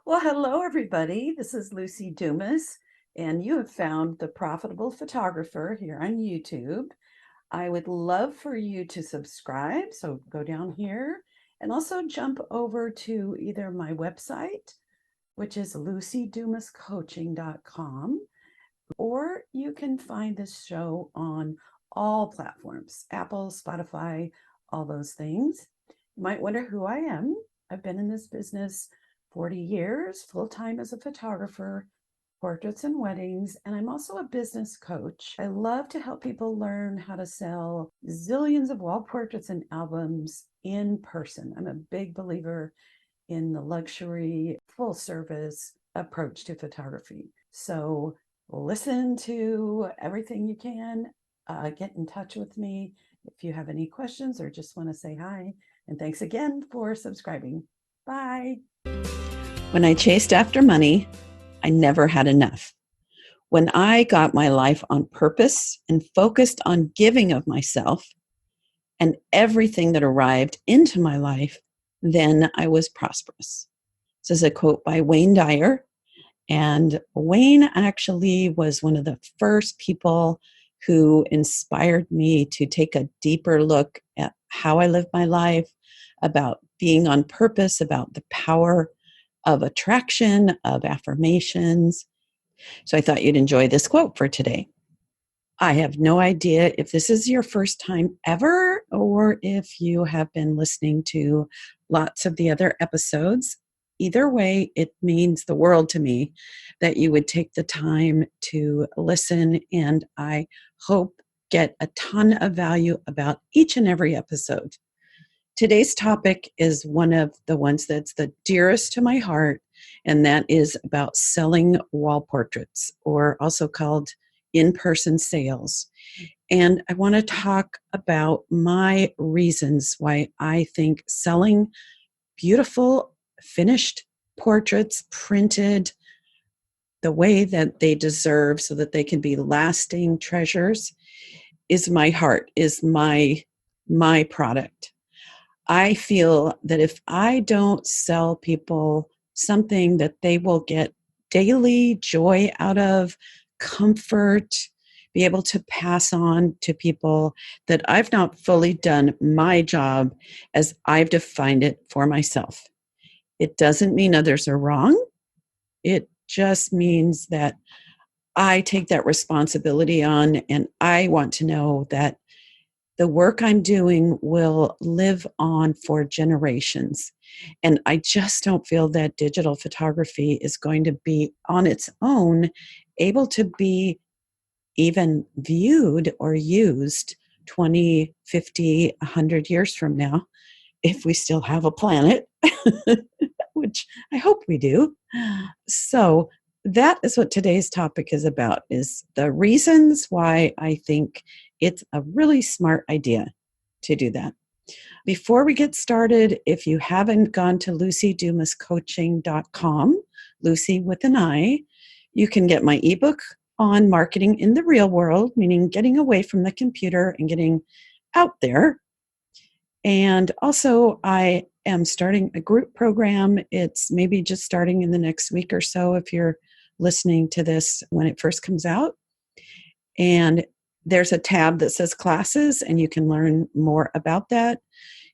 Well, hello, everybody. This is Luci Dumas, and you have found the Profitable Photographer here on YouTube. I would love for you to subscribe, so go down here and also jump over to either my website, which is lucidumascoaching.com, or you can find this show on all platforms, Apple, Spotify, all those things. You might wonder who I am. I've been in this business 40 years, full time as a photographer, portraits and weddings, and I'm also a business coach. I love to help people learn how to sell zillions of wall portraits and albums in person. I'm a big believer in the luxury, full service approach to photography. So listen to everything you can. Get in touch with me if you have any questions or just want to say hi. And thanks again for subscribing. Bye. When I chased after money, I never had enough. When I got my life on purpose and focused on giving of myself and everything that arrived into my life, then I was prosperous. This is a quote by Wayne Dyer. And Wayne actually was one of the first people who inspired me to take a deeper look at how I live my life, about being on purpose, about the power of attraction, of affirmations. So I thought you'd enjoy this quote for today. I have no idea if this is your first time ever or if you have been listening to lots of the other episodes. Either way, it means the world to me that you would take the time to listen, and I hope get a ton of value about each and every episode. Today's topic is one of the ones that's the dearest to my heart, and that is about selling wall portraits, or also called in-person sales. And I want to talk about my reasons why I think selling beautiful finished portraits printed the way that they deserve so that they can be lasting treasures is my heart, is my product. I feel that if I don't sell people something that they will get daily joy out of, comfort, be able to pass on to people, that I've not fully done my job as I've defined it for myself. It doesn't mean others are wrong. It just means that I take that responsibility on, and I want to know that the work I'm doing will live on for generations. And I just don't feel that digital photography is going to be on its own able to be even viewed or used 20, 50, 100 years from now, if we still have a planet, which I hope we do. So that is what today's topic is about, is the reasons why I think it's a really smart idea to do that. Before we get started, if you haven't gone to lucidumascoaching.com, Lucy with an I, you can get my ebook on marketing in the real world, meaning getting away from the computer and getting out there. And also, I am starting a group program. It's maybe just starting in the next week or so if you're listening to this when it first comes out. And there's a tab that says classes, and you can learn more about that.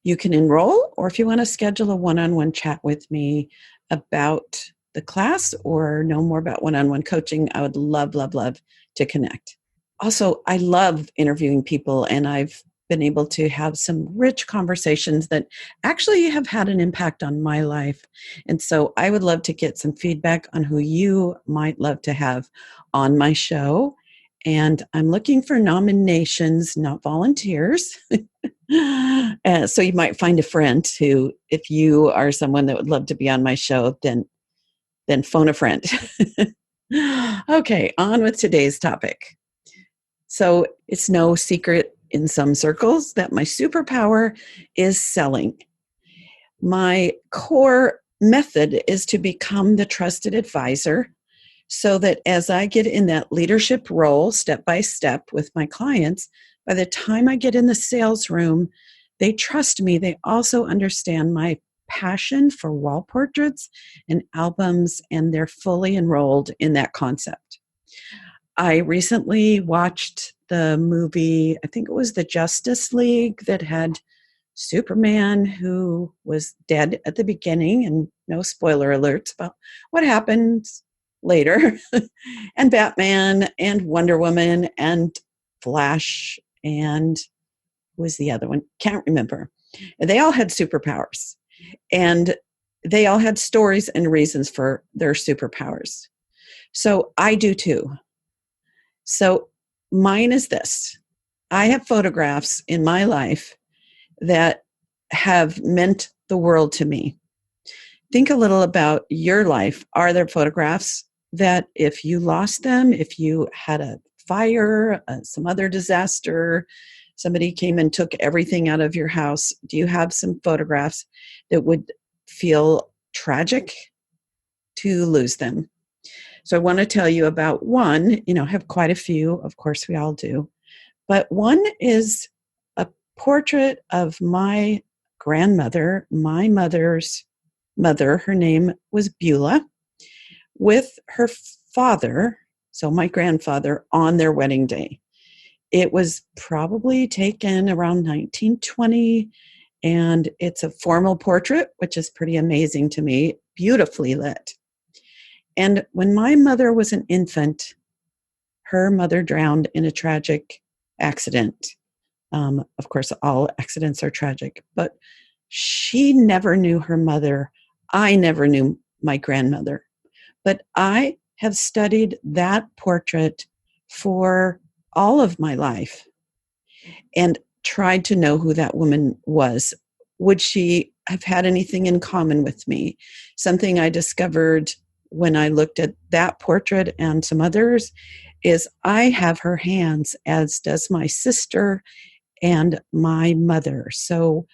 You can enroll, or if you want to schedule a one-on-one chat with me about the class or know more about one-on-one coaching, I would love, love, love to connect. Also, I love interviewing people, and I've been able to have some rich conversations that actually have had an impact on my life. And so I would love to get some feedback on who you might love to have on my show. And I'm looking for nominations, not volunteers. So you might find a friend who, if you are someone that would love to be on my show, then phone a friend. Okay, on with today's topic. So it's no secret in some circles that my superpower is selling. My core method is to become the trusted advisor, so that as I get in that leadership role step by step with my clients, by the time I get in the sales room, they trust me. They also understand my passion for wall portraits and albums, and they're fully enrolled in that concept. I recently watched the movie, I think it was the Justice League, that had Superman, who was dead at the beginning, and no spoiler alerts about what happens later, and Batman and Wonder Woman and Flash, and who was the other one? Can't remember. They all had superpowers, and they all had stories and reasons for their superpowers. So I do too. So mine is this. I have photographs in my life that have meant the world to me. Think a little about your life. Are there photographs that if you lost them, if you had a fire, some other disaster, somebody came and took everything out of your house, do you have some photographs that would feel tragic to lose them? So I want to tell you about one. I have quite a few. Of course, we all do. But one is a portrait of my grandmother, my mother's mother. Her name was Beulah, with her father, so my grandfather, on their wedding day. It was probably taken around 1920, and it's a formal portrait, which is pretty amazing to me, beautifully lit. And when my mother was an infant, her mother drowned in a tragic accident. Of course, all accidents are tragic, but she never knew her mother. I never knew my grandmother. But I have studied that portrait for all of my life and tried to know who that woman was. Would she have had anything in common with me? Something I discovered when I looked at that portrait and some others is I have her hands, as does my sister and my mother. So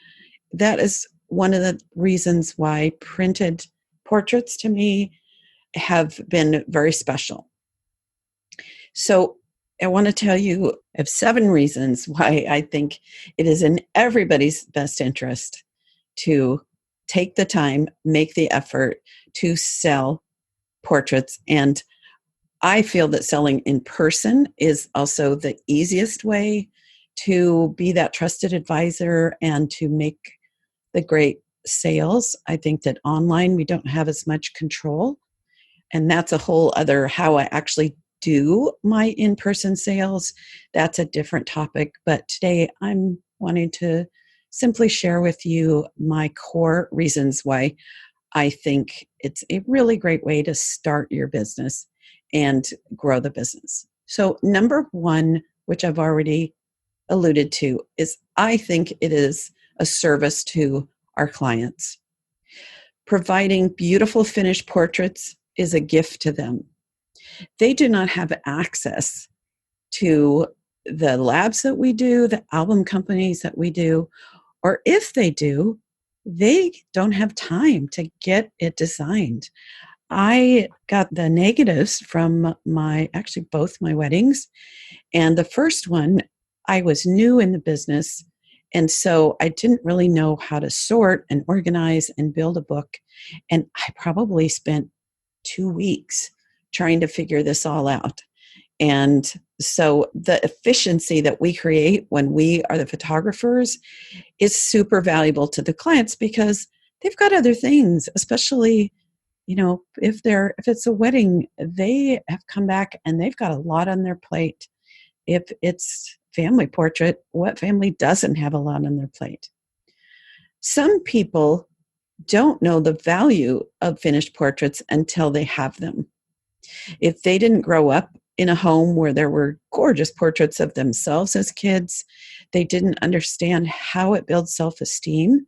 that is one of the reasons why printed portraits to me have been very special. So I want to tell you of 7 reasons why I think it is in everybody's best interest to take the time, make the effort to sell portraits. And I feel that selling in person is also the easiest way to be that trusted advisor and to make the great sales. I think that online we don't have as much control. And that's a whole other how I actually do my in-person sales. That's a different topic. But today I'm wanting to simply share with you my core reasons why I think it's a really great way to start your business and grow the business. So number 1, which I've already alluded to, is I think it is a service to our clients. Providing beautiful finished portraits is a gift to them. They do not have access to the labs that we do, the album companies that we do, or if they do, they don't have time to get it designed. I got the negatives from both my weddings. And the first one, I was new in the business. And so I didn't really know how to sort and organize and build a book. And I probably spent 2 weeks trying to figure this all out. And so the efficiency that we create when we are the photographers is super valuable to the clients because they've got other things, especially, if it's a wedding, they have come back and they've got a lot on their plate. If it's family portrait, what family doesn't have a lot on their plate? Some people don't know the value of finished portraits until they have them. If they didn't grow up in a home where there were gorgeous portraits of themselves as kids, they didn't understand how it builds self-esteem.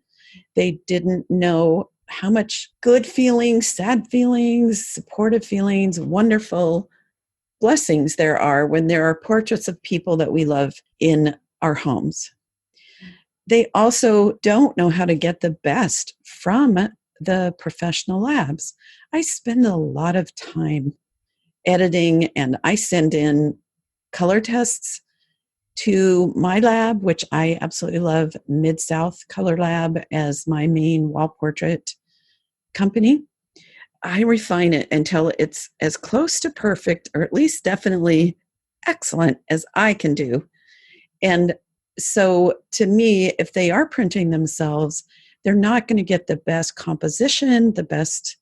They didn't know how much good feelings, sad feelings, supportive feelings, wonderful blessings there are when there are portraits of people that we love in our homes. They also don't know how to get the best from the professional labs. I spend a lot of time editing and I send in color tests to my lab, which I absolutely love, Mid-South Color Lab as my main wall portrait company. I refine it until it's as close to perfect, or at least definitely excellent as I can do. And so to me, if they are printing themselves, they're not going to get the best composition, the best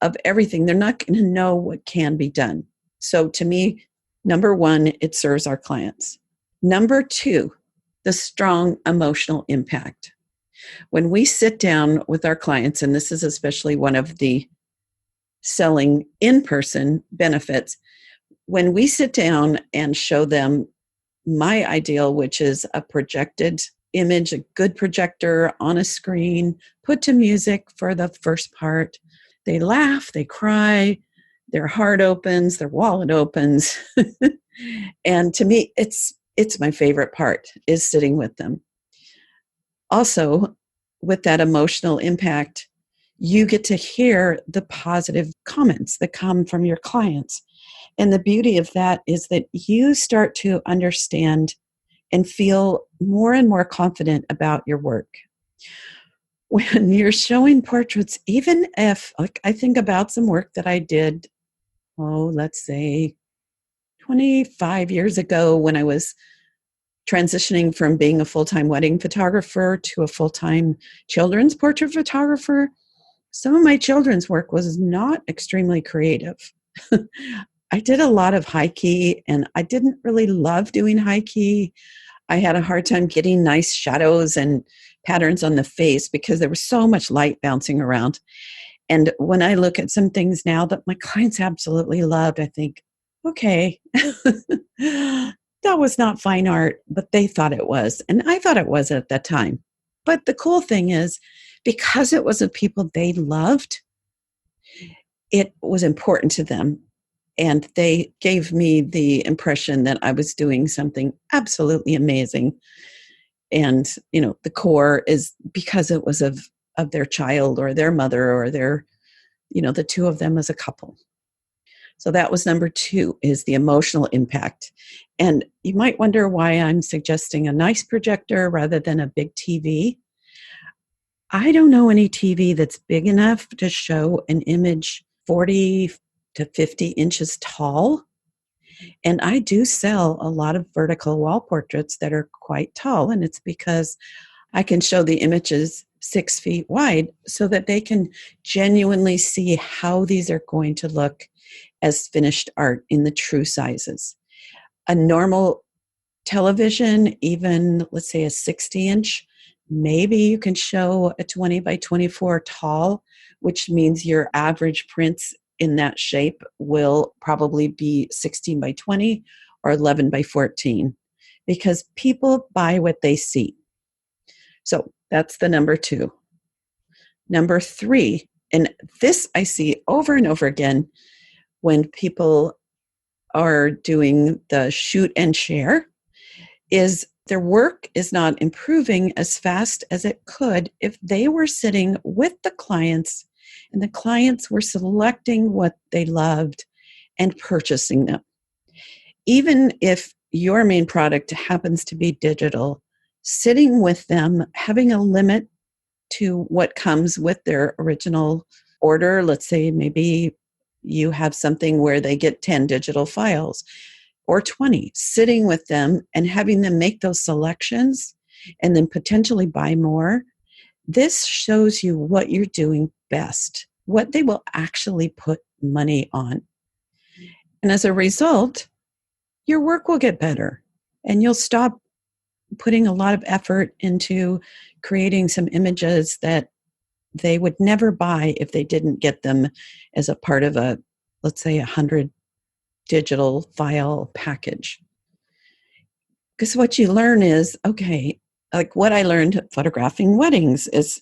of everything. They're not going to know what can be done. So to me, number one, it serves our clients. Number two, the strong emotional impact. When we sit down with our clients, and this is especially one of the selling in-person benefits, when we sit down and show them my ideal, which is a projected image, a good projector on a screen, put to music for the first part, they laugh, they cry, their heart opens, their wallet opens. And to me, it's my favorite part, is sitting with them. Also, with that emotional impact, you get to hear the positive comments that come from your clients. And the beauty of that is that you start to understand and feel more and more confident about your work. When you're showing portraits, even if, like, I think about some work that I did, let's say 25 years ago, when I was transitioning from being a full-time wedding photographer to a full-time children's portrait photographer. Some of my children's work was not extremely creative. I did a lot of high key, and I didn't really love doing high key. I had a hard time getting nice shadows and patterns on the face because there was so much light bouncing around. And when I look at some things now that my clients absolutely loved, I think, okay, that was not fine art, but they thought it was. And I thought it was at that time. But the cool thing is, because it was of people they loved, it was important to them. And they gave me the impression that I was doing something absolutely amazing. And, the core is because it was of their child or their mother or their, the two of them as a couple. So that was number two, is the emotional impact. And you might wonder why I'm suggesting a nice projector rather than a big TV. I don't know any TV that's big enough to show an image 40 to 50 inches tall. And I do sell a lot of vertical wall portraits that are quite tall. And it's because I can show the images 6 feet wide so that they can genuinely see how these are going to look as finished art in the true sizes. A normal television, even let's say a 60-inch, maybe you can show a 20 by 24 tall, which means your average prints in that shape will probably be 16 by 20 or 11 by 14, because people buy what they see. So that's the number two. Number three, and this I see over and over again when people are doing the shoot and share, is their work is not improving as fast as it could if they were sitting with the clients and the clients were selecting what they loved and purchasing them. Even if your main product happens to be digital, sitting with them, having a limit to what comes with their original order. Let's say maybe you have something where they get 10 digital files or 20, sitting with them and having them make those selections and then potentially buy more. This shows you what you're doing best, what they will actually put money on. And as a result, your work will get better and you'll stop putting a lot of effort into creating some images that they would never buy if they didn't get them as a part of a, let's say, 100 digital file package. Because what you learn is, okay, like what I learned photographing weddings is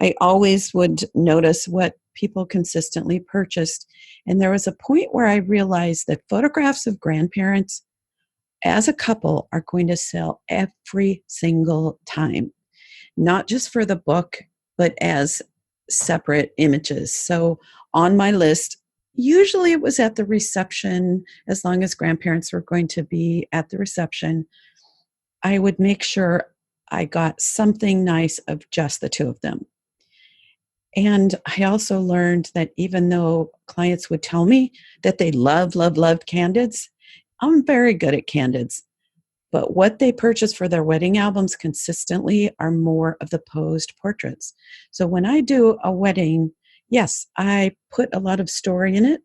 I always would notice what people consistently purchased. And there was a point where I realized that photographs of grandparents as a couple are going to sell every single time, not just for the book, but as separate images. So on my list, usually it was at the reception, as long as grandparents were going to be at the reception. I would make sure I got something nice of just the two of them. And I also learned that even though clients would tell me that they loved candids, I'm very good at candids. But what they purchase for their wedding albums consistently are more of the posed portraits. So when I do a wedding, yes, I put a lot of story in it.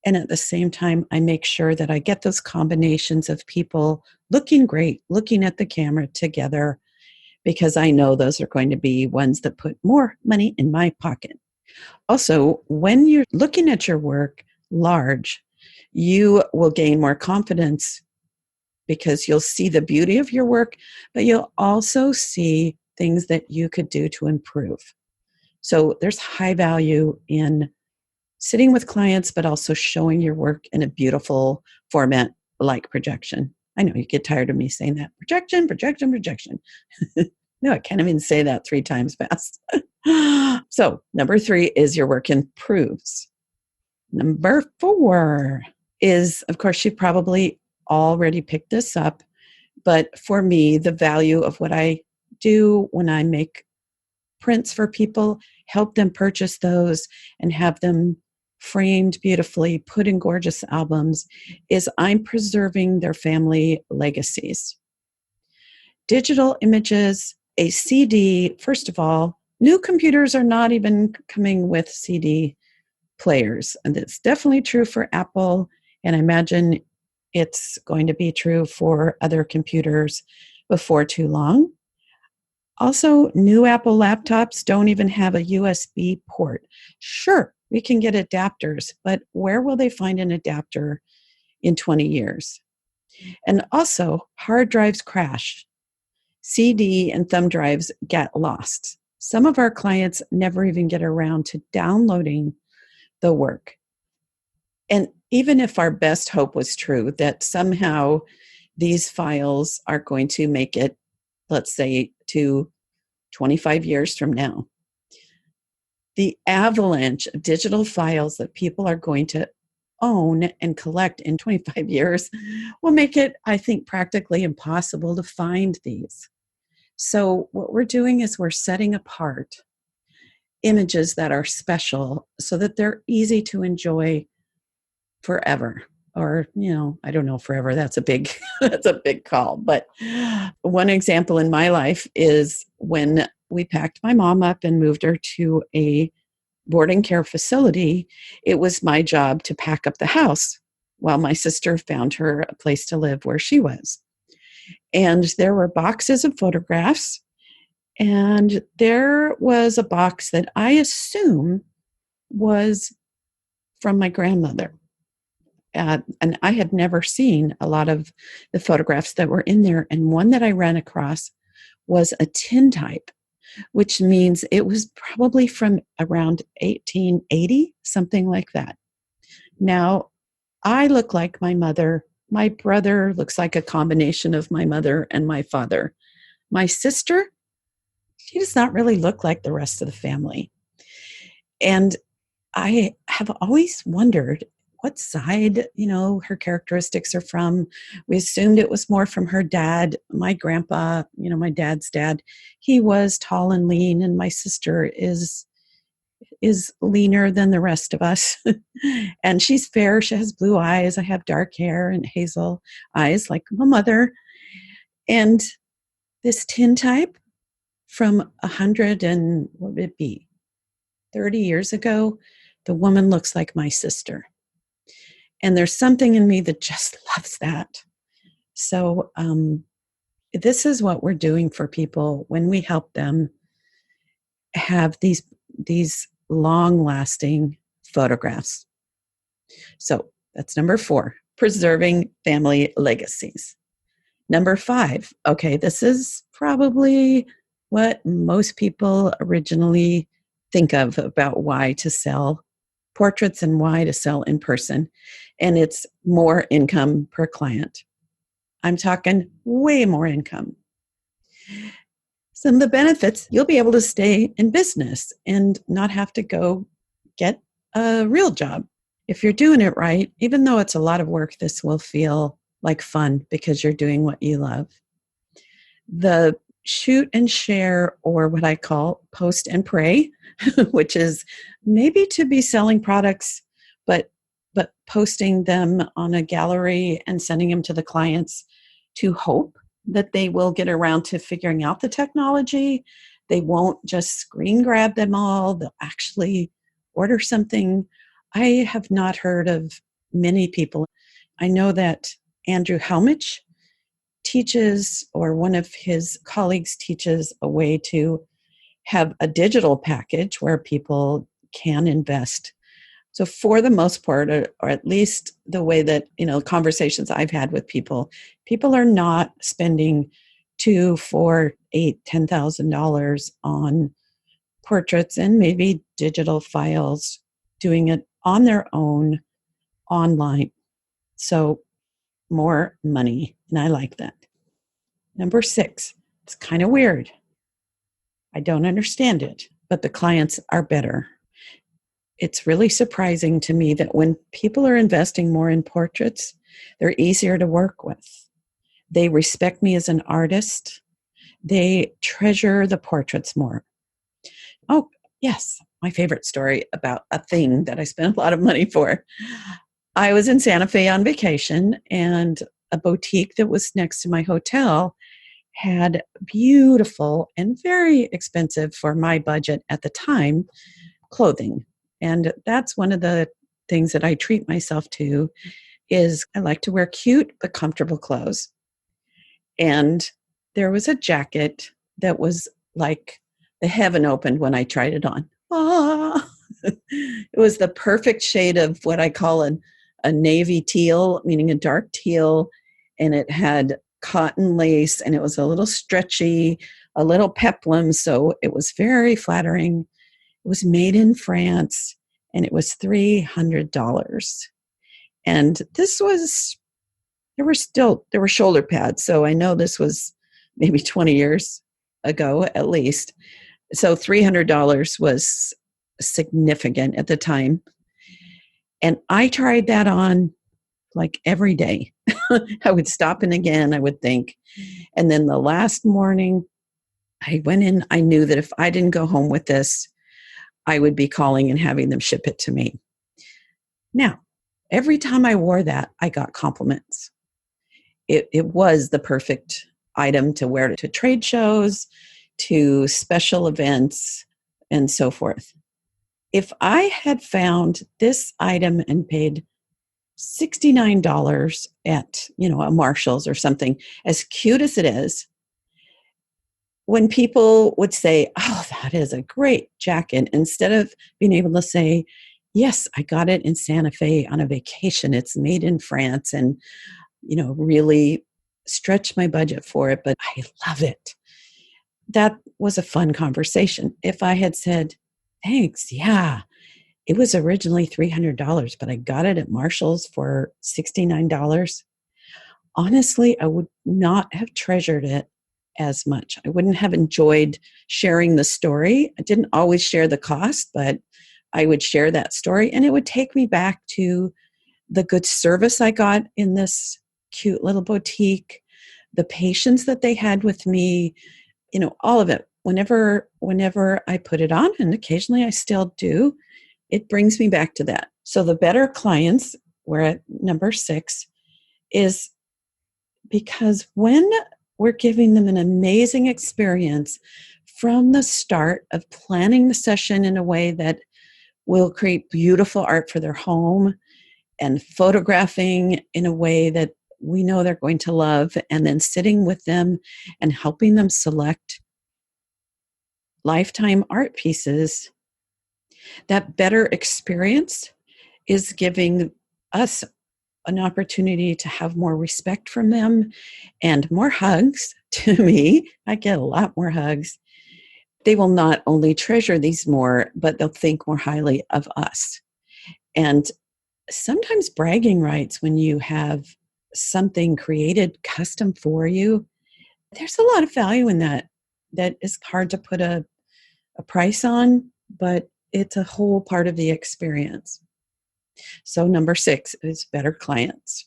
And at the same time, I make sure that I get those combinations of people looking great, looking at the camera together, because I know those are going to be ones that put more money in my pocket. Also, when you're looking at your work large, you will gain more confidence because you'll see the beauty of your work, but you'll also see things that you could do to improve. So there's high value in sitting with clients, but also showing your work in a beautiful format like projection. I know you get tired of me saying that. Projection, projection, projection. No, I can't even say that 3 times fast. So number 3 is your work improves. Number 4 is, of course, you probably already picked this up, but for me, the value of what I do when I make prints for people, help them purchase those and have them framed beautifully, put in gorgeous albums, is I'm preserving their family legacies. Digital images, a CD, first of all, new computers are not even coming with CD players. And it's definitely true for Apple. And I imagine it's going to be true for other computers before too long. Also, new Apple laptops don't even have a USB port. Sure, we can get adapters, but where will they find an adapter in 20 years? And also, hard drives crash. CD and thumb drives get lost. Some of our clients never even get around to downloading the work. And even if our best hope was true, that somehow these files are going to make it, let's say, to 25 years from now, the avalanche of digital files that people are going to own and collect in 25 years will make it, I think, practically impossible to find these. So what we're doing is we're setting apart images that are special so that they're easy to enjoy forever. Or, I don't know, forever. That's a big that's a big call. But one example in my life is when we packed my mom up and moved her to a boarding care facility, it was my job to pack up the house while my sister found her a place to live where she was. And there were boxes of photographs, and there was a box that I assume was from my grandmother. And I had never seen a lot of the photographs that were in there. And one that I ran across was a tintype, which means it was probably from around 1880, something like that. Now, I look like my mother. My brother looks like a combination of my mother and my father. My sister, she does not really look like the rest of the family. And I have always wondered what side, her characteristics are from. We assumed it was more from her dad. My grandpa, my dad's dad, he was tall and lean, and my sister is leaner than the rest of us. And she's fair. She has blue eyes. I have dark hair and hazel eyes like my mother. And this tintype from 100 and what would it be? 30 years ago, the woman looks like my sister. And there's something in me that just loves that. So this is what we're doing for people when we help them have these long-lasting photographs. So that's number 4, preserving family legacies. Number 5, okay, this is probably what most people originally think of about why to sell portraits and why to sell in person. And it's more income per client. I'm talking way more income. Some of the benefits, you'll be able to stay in business and not have to go get a real job. If you're doing it right, even though it's a lot of work, this will feel like fun because you're doing what you love. The shoot and share, or what I call post and pray, which is maybe to be selling products, but posting them on a gallery and sending them to the clients to hope that they will get around to figuring out the technology. They won't just screen grab them all. They'll actually order something. I have not heard of many people. I know that Andrew Helmich teaches, or one of his colleagues teaches, a way to have a digital package where people can invest. So for the most part, or at least the way that, conversations I've had with people are not spending two, four, eight, $10,000 on portraits and maybe digital files, doing it on their own online. So more money, and I like that. Number 6, it's kind of weird. I don't understand it, but the clients are better. It's really surprising to me that when people are investing more in portraits, they're easier to work with. They respect me as an artist. They treasure the portraits more. Oh, yes, my favorite story about a thing that I spent a lot of money for. I was in Santa Fe on vacation, and a boutique that was next to my hotel had beautiful and very expensive for my budget at the time clothing. And that's one of the things that I treat myself to is I like to wear cute but comfortable clothes. And there was a jacket that was like the heaven opened when I tried it on. Ah! It was the perfect shade of what I call a navy teal, meaning a dark teal, and it had cotton lace, and it was a little stretchy, a little peplum, so it was very flattering. It was made in France, and it was $300. And this was, there were shoulder pads, so I know this was maybe 20 years ago at least. So $300 was significant at the time. And I tried that on like every day. I would stop in again, I would think. And then the last morning, I went in, I knew that if I didn't go home with this, I would be calling and having them ship it to me. Now, every time I wore that, I got compliments. It was the perfect item to wear to trade shows, to special events, and so forth. If I had found this item and paid $69 at, a Marshall's or something, as cute as it is, when people would say, "Oh, that is a great jacket," instead of being able to say, "Yes, I got it in Santa Fe on a vacation. It's made in France," and, really stretch my budget for it, but I love it. That was a fun conversation. If I had said, "Thanks, yeah, it was originally $300, but I got it at Marshall's for $69. Honestly, I would not have treasured it as much. I wouldn't have enjoyed sharing the story. I didn't always share the cost, but I would share that story, and it would take me back to the good service I got in this cute little boutique, the patience that they had with me, all of it. Whenever I put it on, and occasionally I still do, it brings me back to that. So the better clients, we're at number 6, is because when we're giving them an amazing experience from the start of planning the session in a way that will create beautiful art for their home, and photographing in a way that we know they're going to love, and then sitting with them and helping them select lifetime art pieces, that better experience is giving us an opportunity to have more respect from them and more hugs. To me, I get a lot more hugs. They will not only treasure these more, but they'll think more highly of us. And sometimes bragging rights, when you have something created custom for you, there's a lot of value in that. That is hard to put a price on, but it's a whole part of the experience. So number 6 is better clients.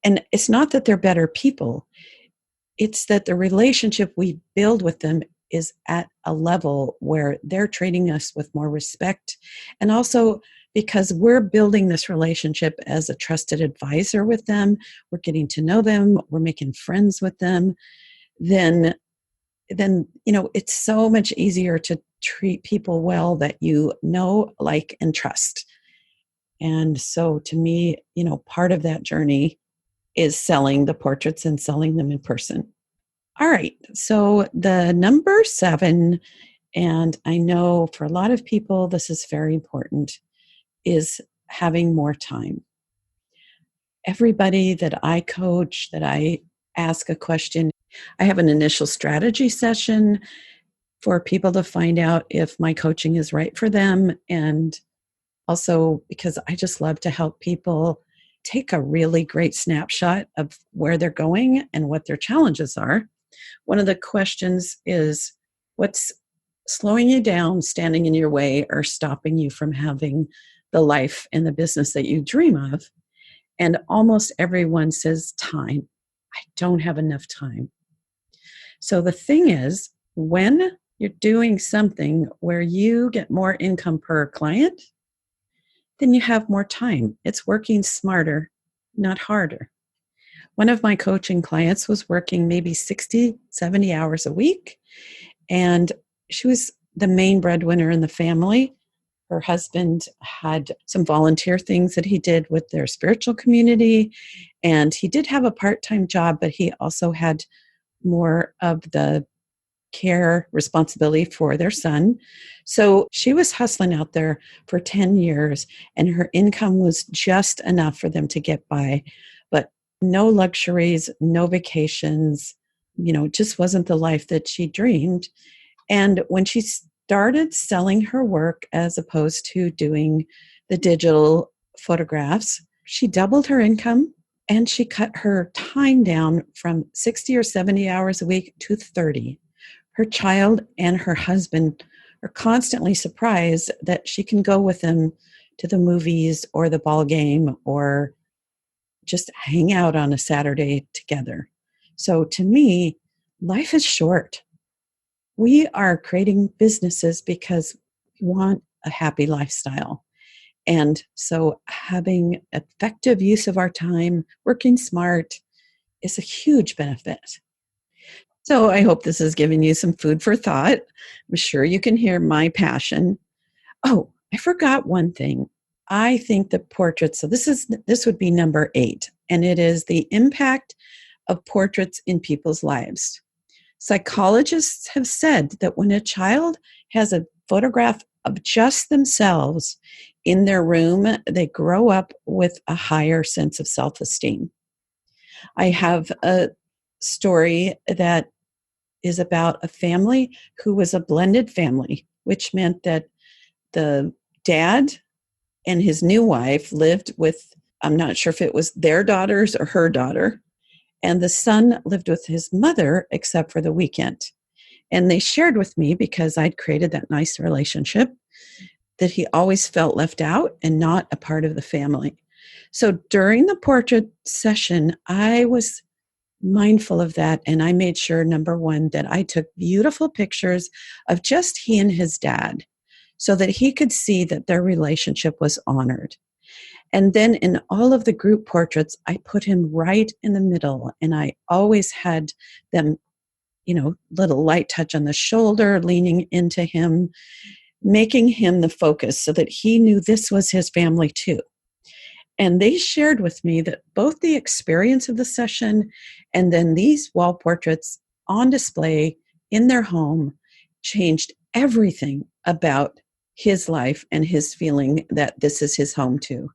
And it's not that they're better people. It's that the relationship we build with them is at a level where they're treating us with more respect. And also because we're building this relationship as a trusted advisor with them, we're getting to know them, we're making friends with them, then it's so much easier to treat people well that you know, like, and trust. And so to me, part of that journey is selling the portraits and selling them in person. All right. So the number 7, and I know for a lot of people this is very important, is having more time. Everybody that I coach, that I ask a question, I have an initial strategy session for people to find out if my coaching is right for them. And also because I just love to help people take a really great snapshot of where they're going and what their challenges are. One of the questions is, what's slowing you down, standing in your way, or stopping you from having the life and the business that you dream of? And almost everyone says time. I don't have enough time. So the thing is, when you're doing something where you get more income per client, then you have more time. It's working smarter, not harder. One of my coaching clients was working maybe 60, 70 hours a week, and she was the main breadwinner in the family. Her husband had some volunteer things that he did with their spiritual community, and he did have a part-time job, but he also had more of the care responsibility for their son. So she was hustling out there for 10 years, and her income was just enough for them to get by, but no luxuries, no vacations, it just wasn't the life that she dreamed. And when she started selling her work as opposed to doing the digital photographs, she doubled her income and she cut her time down from 60 or 70 hours a week to 30. Her child and her husband are constantly surprised that she can go with them to the movies or the ball game or just hang out on a Saturday together. So to me, life is short. We are creating businesses because we want a happy lifestyle. And so having effective use of our time, working smart, is a huge benefit. So I hope this has given you some food for thought. I'm sure you can hear my passion. Oh, I forgot one thing. I think that portraits, so this would be number 8, and it is the impact of portraits in people's lives. Psychologists have said that when a child has a photograph of just themselves in their room, they grow up with a higher sense of self-esteem. I have a story that is about a family who was a blended family, which meant that the dad and his new wife lived with, I'm not sure if it was their daughters or her daughter, and the son lived with his mother except for the weekend. And they shared with me, because I'd created that nice relationship, that he always felt left out and not a part of the family. So during the portrait session, I was mindful of that. And I made sure, number 1, that I took beautiful pictures of just he and his dad so that he could see that their relationship was honored. And then in all of the group portraits, I put him right in the middle. And I always had them, little light touch on the shoulder, leaning into him, making him the focus so that he knew this was his family too. And they shared with me that both the experience of the session and then these wall portraits on display in their home changed everything about his life and his feeling that this is his home too.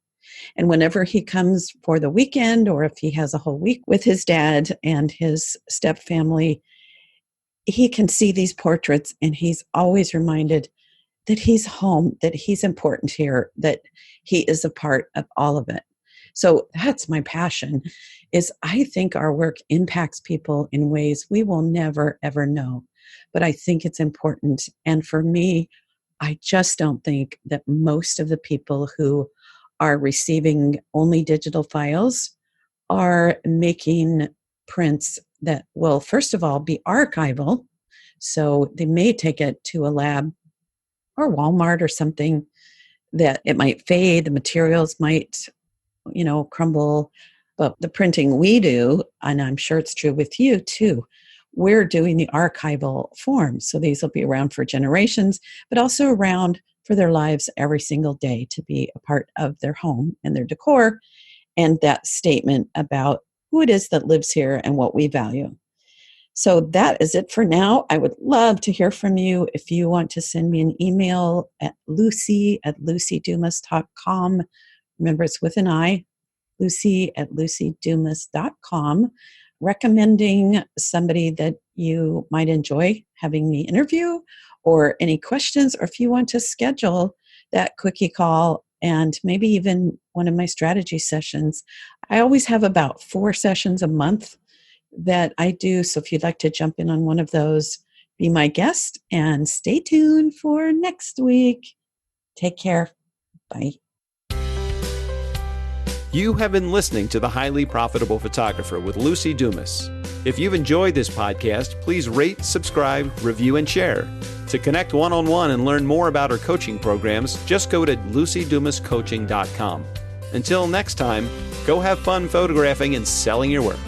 And whenever he comes for the weekend, or if he has a whole week with his dad and his step family, he can see these portraits and he's always reminded that he's home, that he's important here, that he is a part of all of it. So that's my passion, is I think our work impacts people in ways we will never, ever know. But I think it's important. And for me, I just don't think that most of the people who are receiving only digital files are making prints that will, first of all, be archival. So they may take it to a lab or Walmart or something that it might fade, the materials might, crumble. But the printing we do, and I'm sure it's true with you too, we're doing the archival form. So these will be around for generations, but also around for their lives every single day to be a part of their home and their decor, and that statement about who it is that lives here and what we value. So that is it for now. I would love to hear from you. If you want to send me an email at luci@lucidumas.com. Remember, it's with an I, luci@lucidumas.com, recommending somebody that you might enjoy having me interview, or any questions, or if you want to schedule that quickie call and maybe even one of my strategy sessions. I always have about 4 sessions a month that I do. So if you'd like to jump in on one of those, be my guest, and stay tuned for next week. Take care. Bye. You have been listening to The Highly Profitable Photographer with Luci Dumas. If you've enjoyed this podcast, please rate, subscribe, review, and share. To connect one-on-one and learn more about our coaching programs, just go to lucidumascoaching.com. Until next time, go have fun photographing and selling your work.